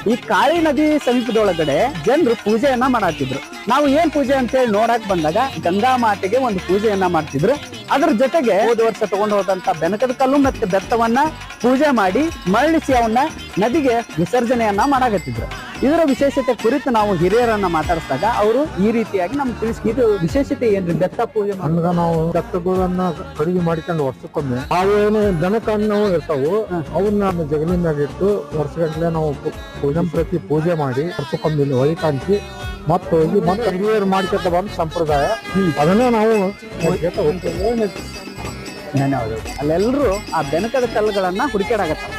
ಈ ಕಾಳಿ ನದಿ ಸಮೀಪದೊಳಗಡೆ ಜನರು ಪೂಜೆಯನ್ನ ಮಾಡಾತಿದ್ರು. ನಾವು ಏನ್ ಪೂಜೆ ಅಂತ ಹೇಳಿ ನೋಡಕ್ ಬಂದಾಗ ಗಂಗಾ ಮಾತೆಗೆ ಒಂದು ಪೂಜೆಯನ್ನ ಮಾಡ್ತಿದ್ರು. ಅದ್ರ ಜೊತೆಗೆ ಹೋದ ವರ್ಷ ತಗೊಂಡು ಹೋದಂತ ಬೆನಕದ ಕಲ್ಲು ಮತ್ತೆ ಬೆತ್ತವನ್ನ ಪೂಜೆ ಮಾಡಿ ಮರಳಿಸಿ ಅವನ್ನ ನದಿಗೆ ವಿಸರ್ಜನೆಯನ್ನ ಮಾಡಾಕತ್ತಿದ್ರು. ಇದರ ವಿಶೇಷತೆ ಕುರಿತು ನಾವು ಹಿರಿಯರನ್ನ ಮಾತಾಡಿಸಿದಾಗ ಅವರು ಈ ರೀತಿಯಾಗಿ ನಮ್ಗೆ ತಿಳಿಸಿ, ಇದು ವಿಶೇಷತೆ ಏನ್ರಿ ಬೆತ್ತ ಪೂಜೆ ಹಂಗ ನಾವು ಬೆತ್ತಗಳನ್ನ ಖರೀದಿ ಮಾಡಿಕೊಂಡು ವರ್ಷಕ್ಕೊಮ್ಮೆ ಅವೇನು ದನಕನ್ನು ಇರ್ತಾವು ಅವನ್ನ ಜಗಲಿ ಮ್ಯಾಗ ಇಟ್ಟು ವರ್ಷಗಂಟ್ಲೆ ನಾವು ಪೂಜೆ ಪ್ರತಿ ಪೂಜೆ ಮಾಡಿ ವರ್ಷಕ್ಕೊಮ್ಮೆ ಇಲ್ಲಿ ಹೊಳಿ ಕಾಣಿಸಿ ಮತ್ತೆ ಹೋಗಿ ಮತ್ತೆ ಹಿರಿಯರು ಮಾಡ್ಕೊತ ಬಂದ ಸಂಪ್ರದಾಯ. ಅದನ್ನ ನಾವು ಧನ್ಯವಾದಗಳು. ಅಲ್ಲೆಲ್ಲರೂ ಆ ಬೆನಕದ ಕಲ್ಲುಗಳನ್ನ ಹುಡುಕಾಡಕತ್ತಾರ.